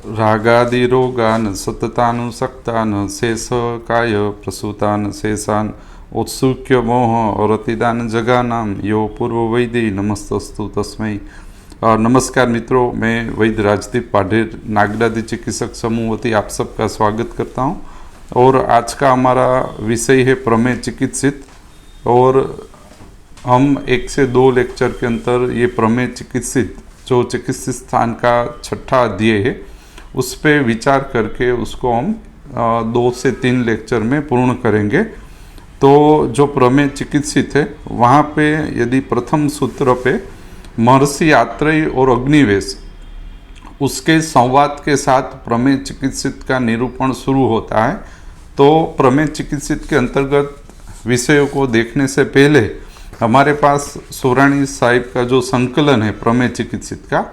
रागादिरोगान् सततानुसक्तान् शेषकाय प्रसूतान् शेषान् उत्सुक्य मोह और अतिदान जगानाम यो पूर्व वैद्य नमस्तस्तु तस्मै। नमस्कार मित्रों, मैं वैद्य राजदीप पाढेर नागदादी चिकित्सक समूह वती आप सबका स्वागत करता हूं। और आज का हमारा विषय है प्रमेय चिकित्सित, और हम 1 से 2 लेक्चर के अंतर ये प्रमेय चिकित्सित जो चिकित्सित स्थान का 6ठा अध्याय है उस पर विचार करके उसको हम 2 से 3 लेक्चर में पूर्ण करेंगे। तो जो प्रमेय चिकित्सित है वहाँ पे यदि प्रथम सूत्र पे महर्षि आत्रेय और अग्निवेश उसके संवाद के साथ प्रमेय चिकित्सित का निरूपण शुरू होता है, तो प्रमेय चिकित्सित के अंतर्गत विषयों को देखने से पहले हमारे पास सुराणी साहिब का जो संकलन है प्रमेय चिकित्सित का,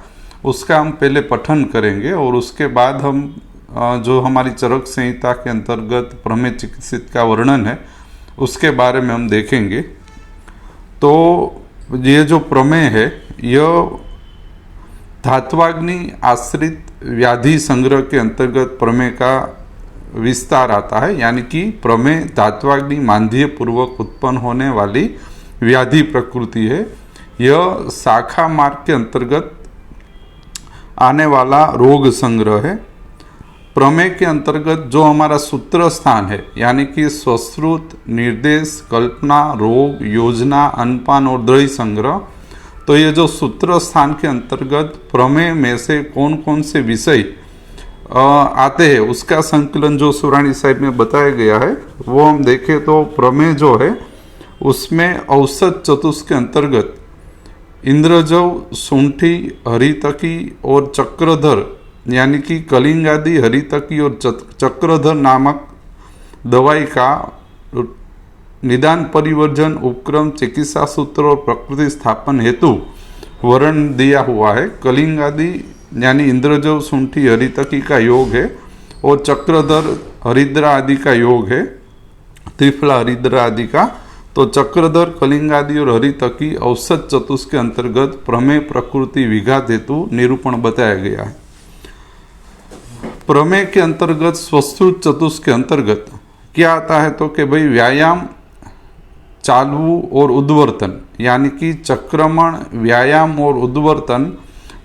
उसका हम पहले पठन करेंगे और उसके बाद हम जो हमारी चरक संहिता के अंतर्गत प्रमेय चिकित्सित का वर्णन है उसके बारे में हम देखेंगे। तो ये जो प्रमेय है यह धात्वाग्नि आश्रित व्याधि संग्रह के अंतर्गत प्रमेय का विस्तार आता है, यानी कि प्रमेय धात्वाग्नि मांद्य पूर्वक उत्पन्न होने वाली व्याधि प्रकृति है। यह शाखा मार्ग के अंतर्गत आने वाला रोग संग्रह है। प्रमेय के अंतर्गत जो हमारा सूत्र स्थान है, यानी कि स्वश्रुत, निर्देश, कल्पना, रोग, योजना, अनपान और द्रव्य संग्रह, तो ये जो सूत्र स्थान के अंतर्गत प्रमेय में से कौन कौन से विषय आते हैं उसका संकलन जो सुराणी साहिब में बताया गया है वो हम देखें तो प्रमेय जो है उसमें औसत चतुष्क के अंतर्गत इंद्रजव, सूंठी, हरितकी और चक्रधर, यानी कि कलिंग आदि, हरितकी और चक्रधर नामक दवाई का निदान, परिवर्जन, उपक्रम, चिकित्सा सूत्र और प्रकृति स्थापन हेतु वर्णन दिया हुआ है। कलिंग आदि यानी इंद्रजव, सूंठी, हरितकी का योग है और चक्रधर, हरिद्रा आदि का योग है, त्रिफला हरिद्रा आदि का। तो चक्रधर, कलिंग आदि और हरितकी औसत चतुष्क के अंतर्गत प्रमेय प्रकृति विघात हेतु निरूपण बताया गया है। प्रमेय के अंतर्गत स्वश्रुत चतुष्क के अंतर्गत क्या आता है तो कि भाई व्यायाम, चालू और उद्वर्तन, यानी कि चक्रमण, व्यायाम और उद्वर्तन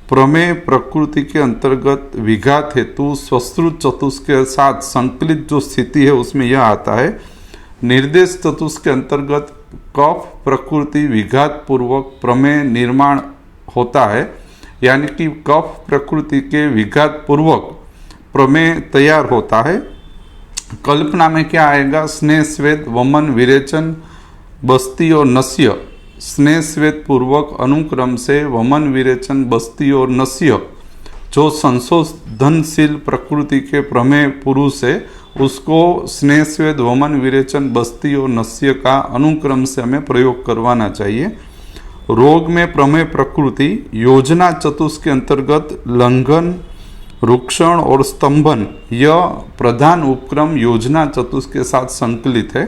प्रमेय प्रकृति के अंतर्गत विघात हेतु स्वश्रुत चतुष्क के साथ संकलित जो स्थिति है उसमें यह आता है। निर्देश चतुष्क के अंतर्गत कफ प्रकृति विघात पूर्वक प्रमेय निर्माण होता है, यानी कि कफ प्रकृति के विघात पूर्वक प्रमेय तैयार होता है। कल्पना में क्या आएगा? स्नेह, स्वेद, वमन, विरेचन, बस्ती और नस्य। स्नेह स्वेद पूर्वक अनुक्रम से वमन, विरेचन, बस्ती और नस्य जो संशोधनशील प्रकृति के प्रमेय पुरुष है उसको स्नेह स्वेद, वमन, विरेचन, बस्ती और नस्य का अनुक्रम से हमें प्रयोग करवाना चाहिए। रोग में प्रमेय प्रकृति योजना चतुष्क के अंतर्गत लंघन, रुक्षण और स्तंभन यह प्रधान उपक्रम योजना चतुष्क के साथ संकलित है।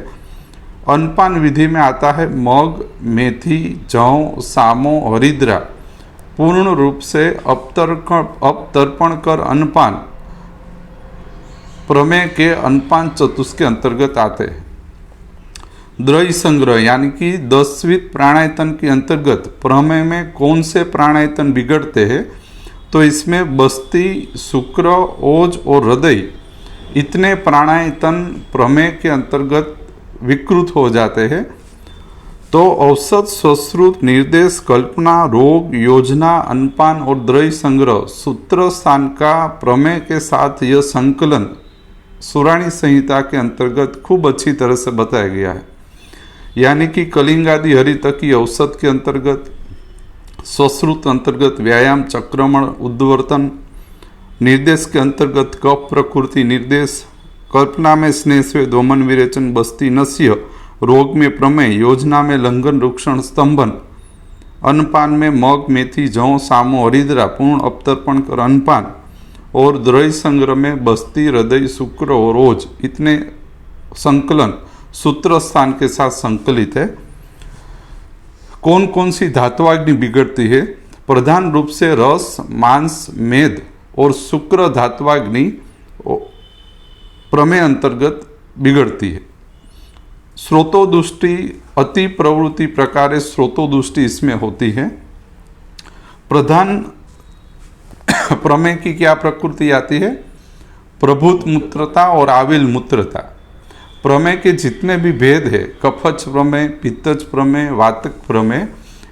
अनपान विधि में आता है मग, मेथी, जौ, सामो, हरिद्रा पूर्ण रूप से अपतर्पण कर अनपान प्रमेय के अनपान चतुष्क के अंतर्गत आते हैं। द्रव्य संग्रह, यानी कि 10वीं प्राणायतन के अंतर्गत प्रमेय में कौन से प्राणायतन बिगड़ते हैं तो इसमें बस्ती, शुक्र, ओज और हृदय इतने प्राणायतन प्रमेय के अंतर्गत विकृत हो जाते हैं। तो औसत, स्वश्रुत, निर्देश, कल्पना, रोग, योजना, अनपान और द्रव्य संग्रह सूत्र स्थान का प्रमेय के साथ यह संकलन सुराणी संहिता के अंतर्गत खूब अच्छी तरह से बताया गया है। यानी कि कलिंग आदि, हरितकी औसत के अंतर्गत, स्वश्रुत अंतर्गत व्यायाम, चक्रमण, उद्वर्तन, निर्देश के अंतर्गत कफ प्रकृति निर्देश, कल्पना में स्नेह स्वेद, वमन, विरेचन, बस्ती, नस्य, रोग में प्रमेय, योजना में लंघन, रुक्षण, स्तंभन, अनपान में मग, मेथी, जौ, सामो, हरिद्रा पूर्ण अपतर्पण कर अनपान और द्रव्य संग्रह में बस्ती, हृदय, शुक्र और ओज इतने संकलन सूत्र स्थान के साथ संकलित है। कौन कौन सी धात्वाग्नि बिगड़ती है? प्रधान रूप से रस, मांस, मेद और शुक्र धात्वाग्नि प्रमेय अंतर्गत बिगड़ती है। स्रोतोदुष्टि अति प्रवृत्ति प्रकारे स्रोतोदुष्टि इसमें होती है। प्रधान प्रमेय की क्या प्रकृति आती है? प्रभुत मूत्रता और आविल मूत्रता। प्रमेय के जितने भी भेद है, कफच प्रमेय, पित्तज प्रमेय, वातक प्रमेय,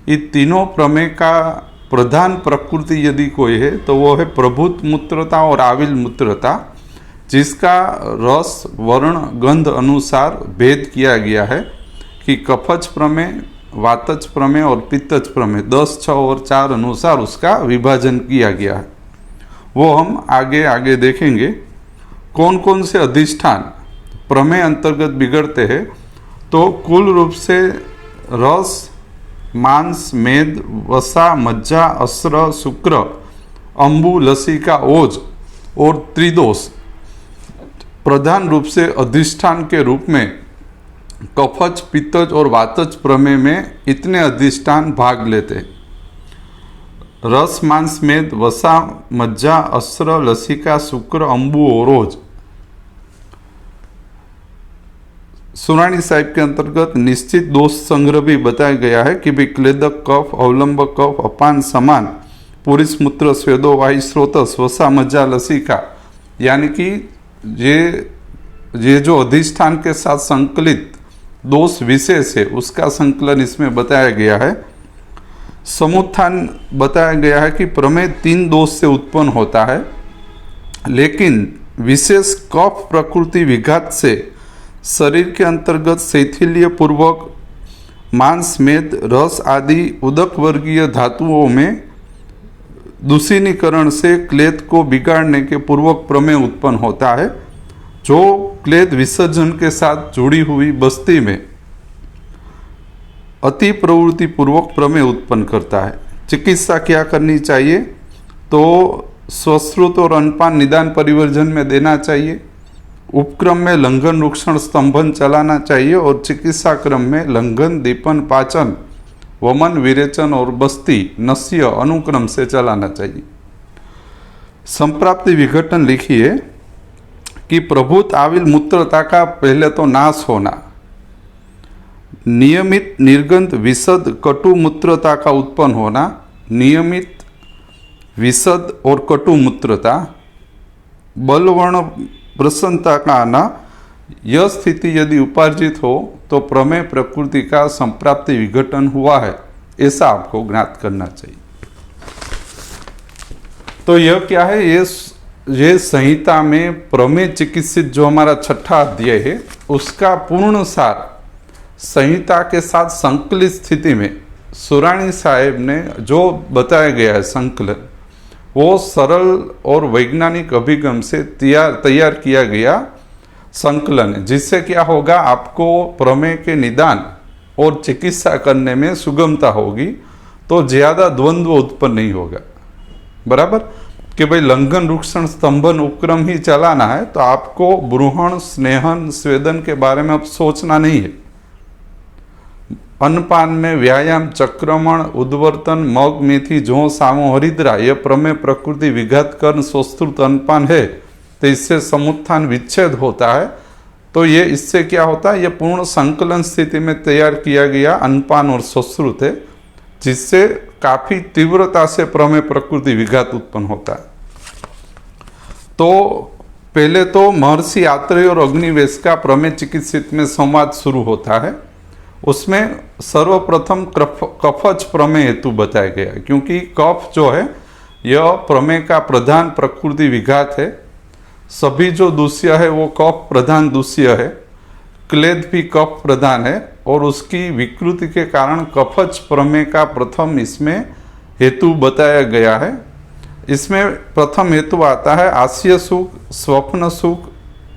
ये तीनों प्रमेय का प्रधान प्रकृति यदि कोई है तो वो है प्रभुत मूत्रता और आविल मूत्रता, जिसका रस वर्ण गंध अनुसार भेद किया गया है कि कफच प्रमेय, वातज प्रमेय और पित्तज प्रमेय 10, 6 और 4 अनुसार उसका विभाजन किया गया है। वो हम आगे आगे देखेंगे। कौन कौन से अधिष्ठान प्रमेय अंतर्गत बिगड़ते हैं? तो कुल रूप से रस, मांस, मेद, वसा, मज्जा, अस्र, शुक्र, अंबु, लसिका, ओज और त्रिदोष प्रधान रूप से अधिष्ठान के रूप में कफच, पित्तज और वातज प्रमेय में इतने अधिष्ठान भाग लेते हैं। रस, मांस, मेद, वसा, मज्जा, अस्र, लसिका, शुक्र, अंबु और ओज। सुरानी साहिब के अंतर्गत निश्चित दोष संग्रह भी बताया गया है कि भी क्लेदक कफ, अवलंबक कफ, अपान, समान, पुरुष मूत्र, स्वेदो, वायु स्रोतस, वसा, मज्जा, लसिका, यानी कि ये जो अधिष्ठान के साथ संकलित दोष विशेष है उसका संकलन इसमें बताया गया है। समुत्थान बताया गया है कि प्रमेय 3 दोष से उत्पन्न होता है, लेकिन विशेष कफ प्रकृति विघात से शरीर के अंतर्गत शैथिल्य पूर्वक मांस, मेद, रस आदि उदक वर्गीय धातुओं में दूषणीकरण से क्लेद को बिगाड़ने के पूर्वक प्रमेय उत्पन्न होता है, जो क्लेद विसर्जन के साथ जुड़ी हुई बस्ती में अति प्रवृत्ति पूर्वक प्रमेय उत्पन्न करता है। चिकित्सा क्या करनी चाहिए? तो स्वश्रुत और अनपान निदान परिवर्जन में देना चाहिए, उपक्रम में लंघन, रुक्षण, स्तंभन चलाना चाहिए और चिकित्सा क्रम में लंघन, दीपन, पाचन, वमन, विरेचन और बस्ती नस्य अनुक्रम से चलाना चाहिए। संप्राप्ति विघटन लिखिए कि प्रभुत आविल मूत्रता का पहले तो नाश होना, नियमित निर्गंध विशद कटु मूत्रता का उत्पन्न होना, नियमित विशद और कटु मूत्रता, बलवर्ण प्रसन्नता का आना, यह स्थिति यदि उपार्जित हो तो प्रमेय प्रकृति का संप्राप्ति विघटन हुआ है, ऐसा आपको ज्ञात करना चाहिए। तो यह क्या है? ये संहिता में प्रमेय चिकित्सित जो हमारा 6ठा अध्याय है उसका पूर्ण सार संहिता के साथ संकलित स्थिति में सुरानी साहेब ने जो बताया गया है संकलन, वो सरल और वैज्ञानिक अभिगम से तैयार किया गया संकलन है, जिससे क्या होगा, आपको प्रमेय के निदान और चिकित्सा करने में सुगमता होगी, तो ज़्यादा द्वंद्व उत्पन्न नहीं होगा। बराबर कि भाई लंघन, रुक्षण, स्तंभन उपक्रम ही चलाना है तो आपको ब्रूहण, स्नेहन, स्वेदन के बारे में अब सोचना नहीं है। अन्नपान में व्यायाम, चक्रमण, उद्वर्तन, मग, मेथी, जौ, सामो, हरिद्रा, यह प्रमेय प्रकृति विघात कर्ण स्वश्रुत अन्नपान है, तो इससे समुत्थान विच्छेद होता है। तो ये इससे क्या होता है, ये पूर्ण संकलन स्थिति में तैयार किया गया अन्नपान और स्वश्रुत है, जिससे काफी तीव्रता से प्रमेय प्रकृति विघात उत्पन्न होता है। तो पहले तो महर्षि आत्रेय और अग्निवेश का प्रमेय चिकित्सित में संवाद शुरू होता है। उसमें सर्वप्रथम कफच प्रमेय हेतु बताया गया है, क्योंकि कफ जो है यह प्रमेय का प्रधान प्रकृति विघात है। सभी जो दूष्य है वो कफ प्रधान दूष्य है, क्लेद भी कफ प्रधान है, और उसकी विकृति के कारण कफच प्रमेय का प्रथम इसमें हेतु बताया गया है। इसमें प्रथम हेतु आता है आस्य सुख, स्वप्न सुख,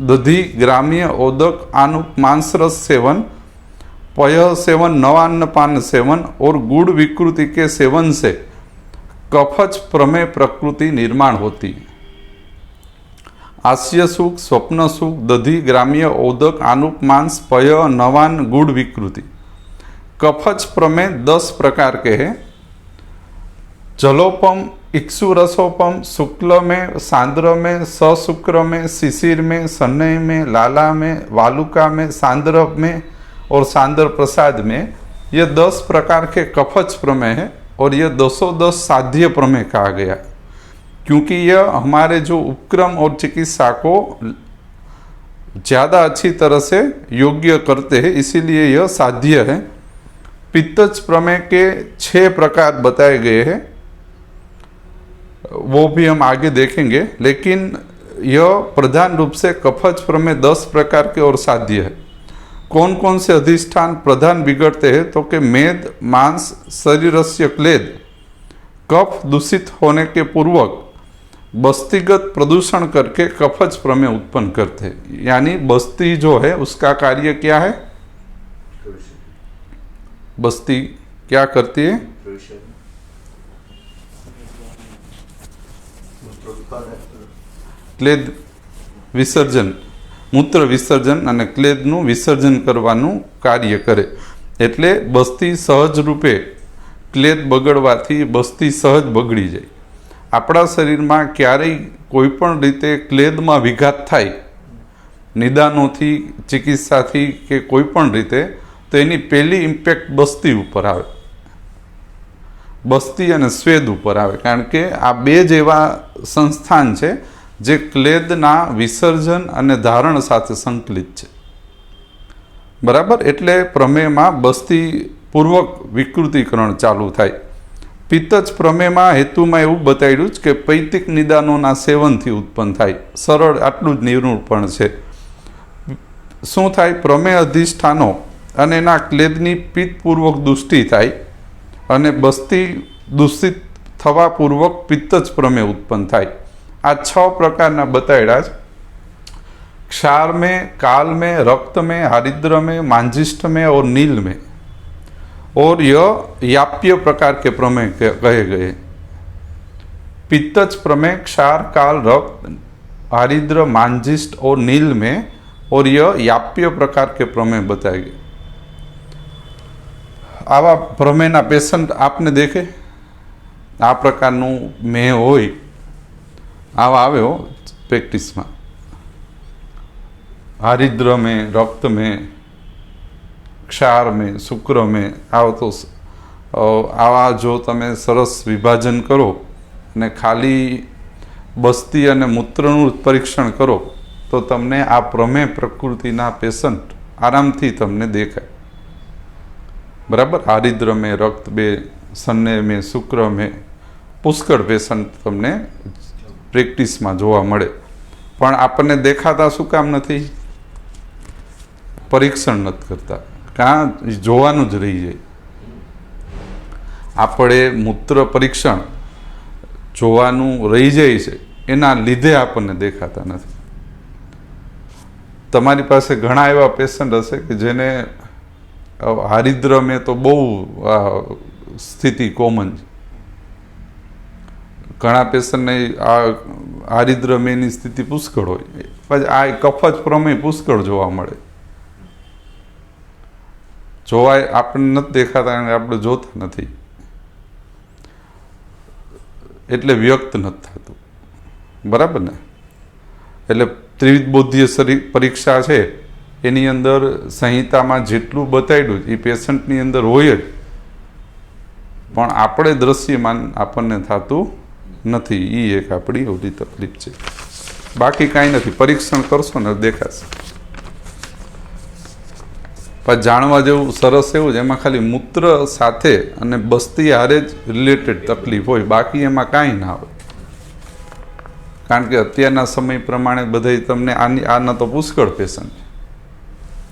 दधि, ग्राम्य, ओदक, आनुप, मांसरस सेवन, पय सेवन, नवान्नपान सेवन और गुड़ विकृति के सेवन से कफच प्रमेय प्रकृति निर्माण होती है। आस्य सुख, स्वप्न सुख, दधि, ग्राम्य, ओदक, आनुप, मांस, पय, नवान, गुड़ विकृति। कफच प्रमेय 10 प्रकार के हैं। जलोपम इक्षु रसोपम, शुक्ल में, सांद्र में, सशुक्र में, शिशिर में, सन्नय में, लाला में, वालुका में, सांद्र में और सांद्र प्रसाद में, ये 10 प्रकार के कफच प्रमेय है और ये 210 साध्य प्रमेय कहा गया, क्योंकि यह हमारे जो उपक्रम और चिकित्सा को ज़्यादा अच्छी तरह से योग्य करते हैं, इसीलिए यह साध्य है। पित्तज प्रमेय के 6 प्रकार बताए गए हैं, वो भी हम आगे देखेंगे, लेकिन यह प्रधान रूप से कफज प्रमेय 10 प्रकार के और साध्य है। कौन कौन से अधिष्ठान प्रधान बिगड़ते हैं, तो कि मेद, मांस, शरीरस्य क्लेद, कफ दूषित होने के पूर्वक बस्तीगत प्रदूषण करके कफज प्रमेय उत्पन्न करते हैं। यानी बस्ती जो है उसका कार्य क्या है? बस्ती क्या करती है? क्लेद विसर्जन, मूत्र विसर्जन અને ક્લેદનું વિસર્જન કરવાનું કાર્ય કરે। એટલે બસ્તી સહજ રૂપે ક્લેદ બગડવાથી બસ્તી સહજ બગડી જાય। આપણા શરીરમાં ક્યારેય કોઈ પણ રીતે ક્લેદમાં વિઘાત થાય નિદાનોથી, ચિકિત્સાથી કે કોઈ પણ રીતે, તો એની પહેલી ઇમ્પેક્ટ બસ્તી ઉપર આવે, બસ્તી અને સ્વેદ ઉપર આવે, કારણ કે આ બે જ એવા સંસ્થાન છે જે ક્લેદના વિસર્જન અને ધારણ સાથે સંકલિત છે, બરાબર। એટલે પ્રમેયમાં બસ્તીપૂર્વક વિકૃતિકરણ ચાલુ થાય। પિત્તજ પ્રમેયમાં હેતુમાં એવું બતાવ્યું જ કે પૈતિક નિદાનોના સેવનથી ઉત્પન્ન થાય। સરળ આટલું જ નિરૂપણ છે। શું થાય? પ્રમેય અધિષ્ઠાનો અને એના ક્લેદની પિત્તપૂર્વક દુષ્ટિ થાય અને બસ્તી દૂષિત થવા પૂર્વક પિત્તજ પ્રમેય ઉત્પન્ન થાય। આ 6 પ્રકારના बताया। क्षार में, काल में, रक्त में, हरिद्र में, मांजिष्ठ में और नील में, और यह याप्य प्रकार के प्रमेय कहे गए। पित्तज प्रमेय क्षार, काल, रक्त, हरिद्र, मांजिष्ठ और नील में, और यह याप्य प्रकार के प्रमेय बताए गए। आवा प्रमेयना पेशेंट आपने देखे? आ प्रकारનું મેં હોય આવા આવ્યો પ્રેક્ટિસમાં। हरिद्र में, रक्त में, क्षार में, शुक्र में, आओ तो आवा जो तमे सरस विभाजन करो ने खाली बस्ती अने मूत्रનું परीक्षण करो तो तमने आ प्रमेय प्रकृतिना पेशेंट आरामथी तमने देखाय, बराबर। हरिद्र में, रक्त में, सन्नय में, शुक्र में पुष्कळ पेशेंट तमने प्रेक्टिसमां जोवा मळे, पण आपने देखाता शुं काम नथी? परीक्षण नथी करता, कां जोवानुं ज रही जाय। आपणे मूत्र परीक्षण जोवानुं रही जाय छे, एना लीधे आपने देखाता नथी। तमारी पासे घणा एवा पेशेंट हशे के जेने हरिद्र में तो बहु स्थिति कॉमन छे, घणा पेशेंट ने आ हरिद्र में स्थिति पुष्कळ होय, पण आ कफज प्रमेय पुष्कळ जोवा मळे। जोवा आपने नथी देखाता, आपणे जोता नथी, एटले व्यक्त नथी थतुं, बराबर ने। एटले त्रिविध बोधीय परीक्षा छे एनी अंदर संहितामां जेटલું बताव्યું એ પેશન્ટની અંદર હોય જ, પણ આપણે દ્રશ્યમાન આપણને થતું નથી। એ એક આપણી ઓલી તકલીફ છે, બાકી કાંઈ નથી। પરીક્ષણ કરશો ને દેખાશે। પણ જાણવા જેવું સરસ એવું જ, એમાં ખાલી મૂત્ર સાથે અને બસ્તી હારે જ રિલેટેડ તકલીફ હોય, બાકી એમાં કાંઈ ના હોય, કારણ કે અત્યારના સમય પ્રમાણે બધાય તમને આના તો પુષ્કળ પેશન્ટ,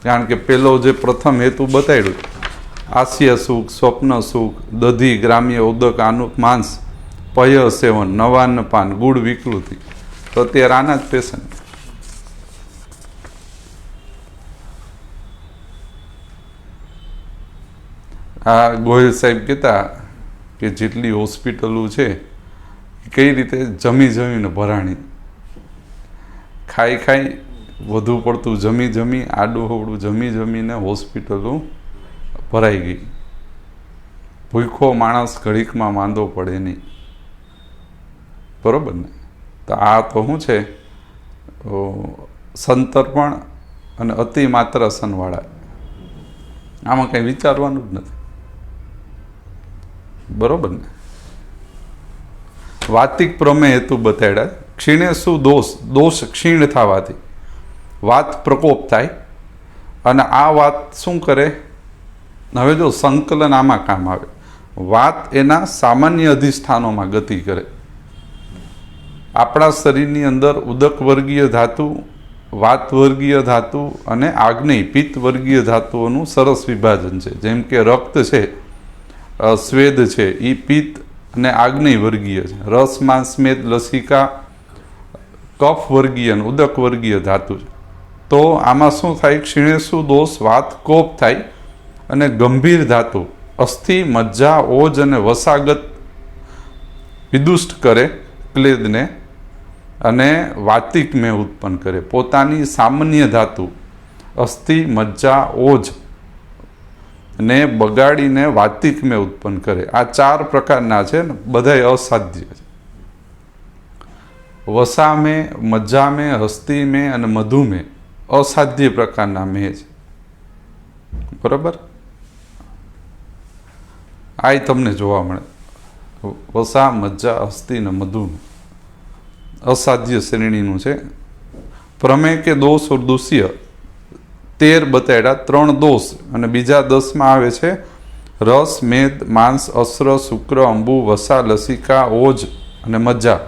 કારણ કે પેલો જે પ્રથમ હેતુ બતાવ્યું આસ્ય સુખ, સ્વપ્ન સુખ, દધી, ગ્રામ્ય ઉદક, આનુક માંસ, પય સેવન, નવાન્ન પાન, ગુડ વિકૃતિ, તો અત્યારે આના જ પેશન્ટ। આ ગોહિલ સાહેબ કહેતા કે જેટલી હોસ્પિટલો છે કઈ રીતે જમી જમીને ભરાણી, ખાઈ ખાઈ વધુ પડતું જમી જમી આડું હવડું જમી જમીને હોસ્પિટલો ભરાઈ ગઈ। ભૂખો માણસ ઘડીકમાં માંદો પડે નહીં, બરોબર ને? તો આ તો શું છે, સંતર્પણ અને અતિ માત્ર સનવાળા. આમાં કંઈ વિચારવાનું જ નથી. બરોબર ને? વાતિક પ્રમેય હેતુ બતાડ્યા. ક્ષીણે શું દોષ ક્ષીણ થવાથી વાત પ્રકોપ થાય. અને આ વાત શું કરે? હવે જો સંકલન આમાં કામ આવે. વાત એના સામાન્ય અધિષ્ઠાનોમાં ગતિ કરે. આપણા શરીરની અંદર ઉદક વર્ગીય ધાતુ, વાત વર્ગીય ધાતુ અને આગ્નેય પિત્ત વર્ગીય ધાતુઓનું સરસ વિભાજન છે. જેમ કે રક્ત છે, સ્વેદ છે, એ પિત્ત અને આગ્નેય વર્ગીય છે. રસ, માંસ, મેદ, લસિકા કફ વર્ગીય અને ઉદક વર્ગીય ધાતુ છે. તો આમાં શું થાય? ક્ષીણેશુ દોષ વાત કોપ થાય અને ગંભીર ધાતુ અસ્થિ, મજ્જા, ઓજ અને વસાગત વિદુષ્ટ કરે ક્લેદને અને વાતિક મેં ઉત્પન્ન કરે. પોતાની સામાન્ય ધાતુ અસ્થિ, મજ્જા, ઓજ ને બગાડીને વાતિક મેં ઉત્પન્ન કરે. આ 4 પ્રકારના છે ને, બધા અસાધ્ય છે. વસા મેં, મજ્જા મેં, હસ્તી મેં અને મધુ મેં અસાધ્ય પ્રકારના મેં છે. બરાબર? આ તમને જોવા મળે. વસા, મજ્જા, હસ્તી ને મધુ અસાધ્ય શ્રેણીનું છે. પ્રમેય કે દોષ ઓર દુષ્ય 13 બતાડ્યા. 3 દોષ અને બીજા 10 આવે છે રસ, મેદ, માંસ, અસ્ર, શુક્ર, અંબુ, વસા, લસિકા, ઓજ અને મજ્જા.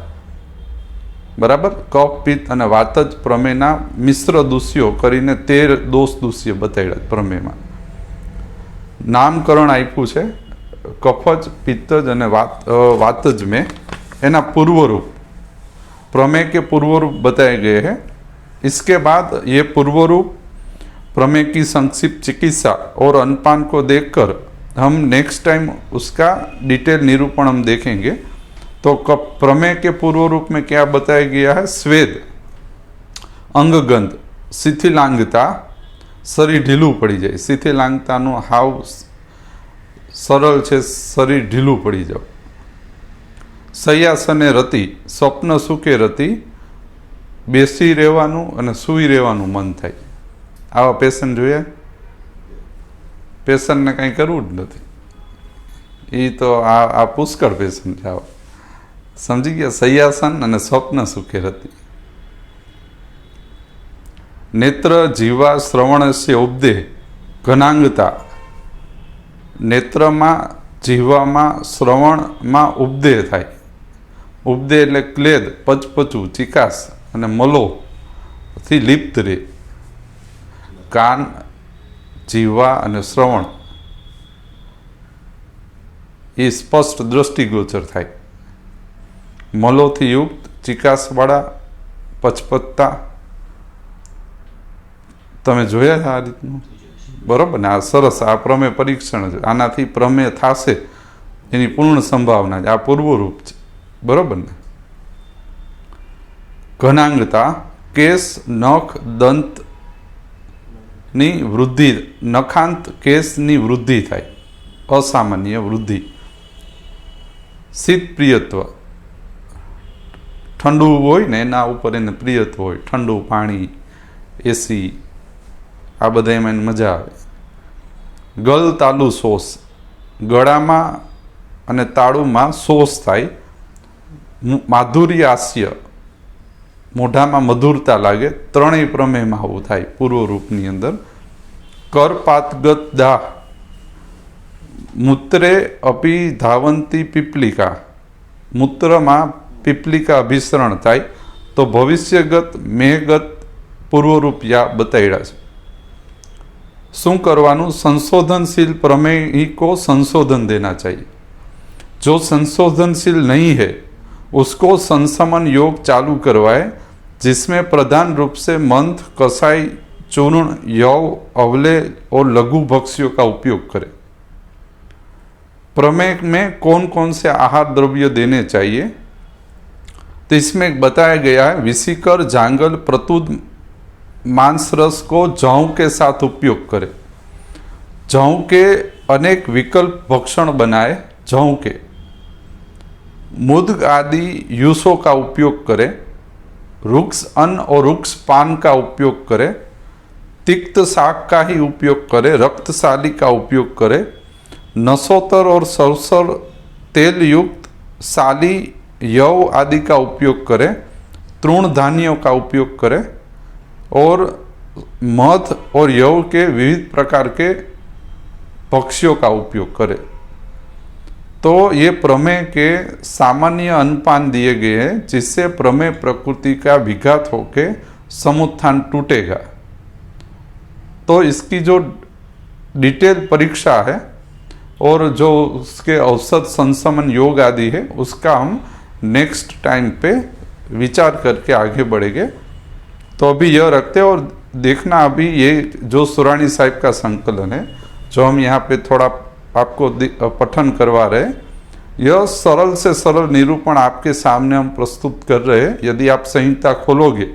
બરાબર? કફ, પિત્ત અને વાત જ પ્રમેયના મિશ્ર દુષ્યો કરીને 13 દોષ દુષ્ય બતાડ્યા પ્રમેયમાં. નામકરણ આપ્યું છે કફજ, પિત્તજ અને वातज में एना पूर्वरूप प्रमेय के पूर्वरूप बताए गए हैं। इसके बाद ये पूर्वरूप प्रमेय की संक्षिप्त चिकित्सा और अनपान को देखकर हम नेक्स्ट टाइम उसका डिटेल निरूपण हम देखेंगे। तो प्रमेय के पूर्व रूप में क्या बताया गया है? स्वेद, अंगगंध, शिथिलांगता, शरीर ढीलू पड़ी जाए, शिथिलांगता नो हाव सरल छे, शरीर ढीलू पड़ी जाओ, शय्यासने रति, स्वप्न सुखे रति, बेसी रहेवानुं अने सूई रहेवानुं मन थाय। आवा पेशન્ટ जोया? पेशન્ટ ने कई करवुं ज नथी, ई तो आ पुष्कळ पेशન્ટ छे। समझी गया? शय्यासन अने स्वप्न सुखे रति। नेत्र, जीवा, श्रवणस्य उपदेह, घनांगता, नेत्र में, जीवा में, श्रवण में उपदेह थाय। उपदेह एटले क्लेद, पचपचू, चिकास अने मलो थी लिप्त रहे। कान, जीवा अने श्रवण ये स्पष्ट दृष्टिगोचर थाय। मलोथी युक्त, चिकासवाड़ा, पचपत्ता तमे जोया आ रीतनु? बराबर ने? आ सरस, आ प्रमेय परीक्षण है। आनाथी प्रमेय थाशे एनी पूर्ण संभावना है। आ पूर्वरूप है। बराबर ने? घनांगता, केस, नख, दंत नी वृद्धि, नखांत केस नी वृद्धि थाय, असामान्य वृद्धि। शीत प्रियत्व, ठंडू होय ने एना उपर एने प्रियत्व होय, ठंडू पाणी, एसी, आ बधा एमां मजा आवे। गल, तालू, शोष, गळामां अने ताळुमां शोष थाय। माधुर्य, हास्य, मोढामां मधुरता लागे। त्रणेय प्रमेयमां आवुं थाय पूर्व रूपनी अंदर। करपातगत दाह, मूत्रे अपि धावंती पीपलिका, मूत्रमां पीपलिका अभिसरण थाय। तो भविष्यगत, मेहगत पूर्वरूप या बताड्या छे। शू करवानुं? संशोधनशील प्रमेय को संशोधन देना चाहिए। जो संशोधनशील नहीं है उसको संशमन योग चालू करवाए, जिसमें प्रधान रूप से मंथ, कसाई, चूर्ण, यव, अवले और लघु भक्ष्यों का उपयोग करे। प्रमेय में कौन कौन से आहार द्रव्य देने चाहिए? तो इसमें बताया गया है विसिकर, जांगल, प्रतुद, मांस रस को जौ के साथ उपयोग करे। जौ के अनेक विकल्प भक्षण बनाए। जौ के मुद्ग आदि यूसों का उपयोग करें, रुक्ष अन्न और रुक्ष पान का उपयोग करें, तिक्त शाक का ही उपयोग करें, रक्तशाली का उपयोग करें, नसोतर और सरसर तेल युक्त साली यव आदि का उपयोग करें, तृण धान्यों का उपयोग करें और मध और यव के विविध प्रकार के भक्ष्यों का उपयोग करें। तो ये प्रमेय के सामान्य अन्नपान दिए गए हैं जिससे प्रमेय प्रकृति का विघात होके समुत्थान टूटेगा। तो इसकी जो डिटेल परीक्षा है और जो उसके औसत संशमन योग आदि है उसका हम नेक्स्ट टाइम पे विचार करके आगे बढ़ेंगे। तो अभी यह रखते हैं और देखना अभी ये जो सुरानी साहिब का संकलन है जो हम यहाँ पे थोड़ा आपको पठन करवा रहे हैं, यह सरल से सरल निरूपण आपके सामने हम प्रस्तुत कर रहे हैं। यदि आप संहिता खोलोगे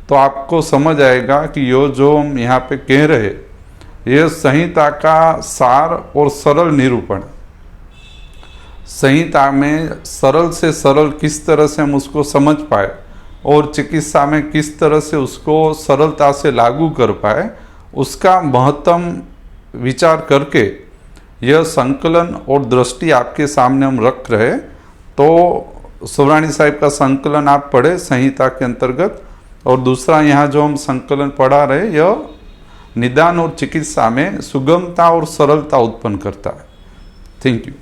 तो आपको समझ आएगा कि ये जो हम यहाँ पे कह रहे हैं यह संहिता का सार और सरल निरूपण। संहिता में सरल से सरल किस तरह से हम उसको समझ पाए और चिकित्सा में किस तरह से उसको सरलता से लागू कर पाए, उसका महत्तम विचार करके यह संकलन और दृष्टि आपके सामने हम रख रहे। तो सुरानी साहिब का संकलन आप पढ़े संहिता के अंतर्गत, और दूसरा यहाँ जो हम संकलन पढ़ा रहे यह निदान और चिकित्सा में सुगमता और सरलता उत्पन्न करता है। Thank you.